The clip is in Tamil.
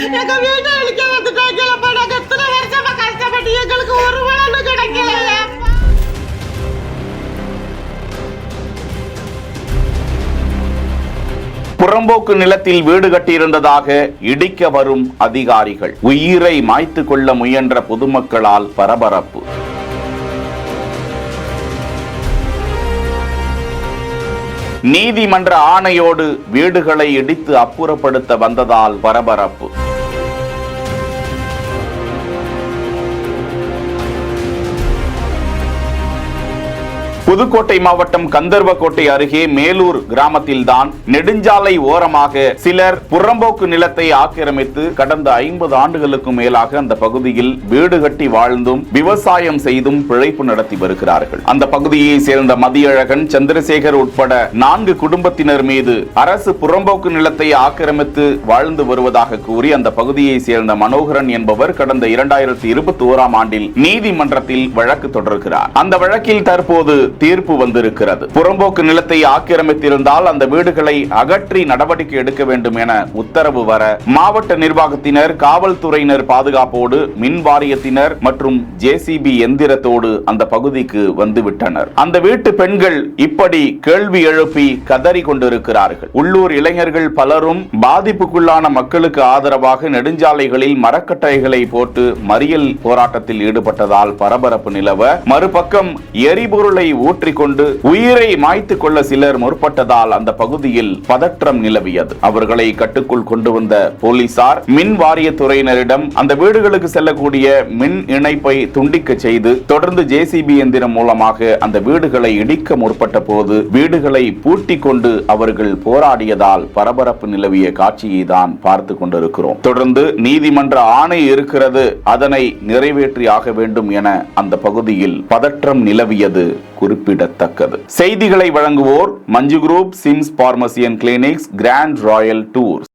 எங்க வீட்டை அழிக்க வந்துட்டாங்களப்பா. நாங்க எத்தனை வருஷமா கஷ்டப்பட்டு எங்களுக்கு ஒரு பலனும் கிடைக்கல. புறம்போக்கு நிலத்தில் வீடு கட்டியிருந்ததாக இடிக்க வரும் அதிகாரிகள். உயிரை மாய்த்து கொள்ள முயன்ற பொதுமக்களால் பரபரப்பு. நீதிமன்ற ஆணையோடு வீடுகளை இடித்து அப்புறப்படுத்த வந்ததால் பரபரப்பு. புதுக்கோட்டை மாவட்டம் கந்தர்வக்கோட்டை அருகே மேலூர் கிராமத்தில்தான் நெடுஞ்சாலை ஓரமாக சிலர் புறம்போக்கு நிலத்தை ஆக்கிரமித்து கடந்த 50 ஆண்டுகளுக்கும் மேலாக அந்த பகுதியில் வீடு கட்டி வாழ்ந்தும் விவசாயம் செய்தும் பிழைப்பு நடத்தி வருகிறார்கள். அந்த பகுதியை சேர்ந்த மதியழகன், சந்திரசேகர் உட்பட 4 குடும்பத்தினர் மீது அரசு புறம்போக்கு நிலத்தை ஆக்கிரமித்து வாழ்ந்து வருவதாக கூறி அந்த பகுதியை சேர்ந்த மனோகரன் என்பவர் கடந்த 2021ஆம் ஆண்டில் நீதிமன்றத்தில் வழக்கு தொடர்கிறார். அந்த வழக்கில் தற்போது தீர்ப்பு வந்திருக்கிறது. புறம்போக்கு நிலத்தை ஆக்கிரமித்திருந்தால் அந்த வீடுகளை அகற்றி நடவடிக்கை எடுக்க வேண்டும் என உத்தரவு வர மாவட்ட நிர்வாகத்தினர், காவல்துறையினர் பாதுகாப்போடு மின் வாரியத்தினர் மற்றும் ஜேசிபி எந்திரத்தோடு அந்த பகுதிக்கு வந்துவிட்டனர். அந்த வீட்டு பெண்கள் இப்படி கேள்வி எழுப்பி கதறி கொண்டிருக்கிறார்கள். உள்ளூர் இளைஞர்கள் பலரும் பாதிப்புக்குள்ளான மக்களுக்கு ஆதரவாக நெடுஞ்சாலைகளில் மரக்கட்டைகளை போட்டு மறியல் போராட்டத்தில் ஈடுபட்டதால் பரபரப்பு நிலவ, மறுபக்கம் எரிபொருளை ஊற்றிக்கொண்டு உயிரை மாய்த்து கொள்ள சிலர் முற்பட்டதால் அந்த பகுதியில் பதற்றம் நிலவியது. அவர்களை கட்டுக்குள் கொண்டு வந்த போலீசார் மின் வாரியத்துறையினரிடம் அந்த வீடுகளுக்கு செல்லக்கூடிய மின் இணைப்பை துண்டிக்க செய்து தொடர்ந்து ஜேசிபி எந்திரம் மூலமாக அந்த வீடுகளை இடிக்க முற்பட்ட போது வீடுகளை பூட்டி கொண்டு அவர்கள் போராடியதால் பரபரப்பு நிலவிய காட்சியை தான் பார்த்து கொண்டிருக்கிறோம். தொடர்ந்து நீதிமன்ற ஆணை இருக்கிறது, அதனை நிறைவேற்றி ஆக வேண்டும் என அந்த பகுதியில் பதற்றம் நிலவியது குறிப்பிடத்தக்கது. செய்திகளை வழங்குவோர் Manju group, Sims pharmacy and clinics, grand royal tours.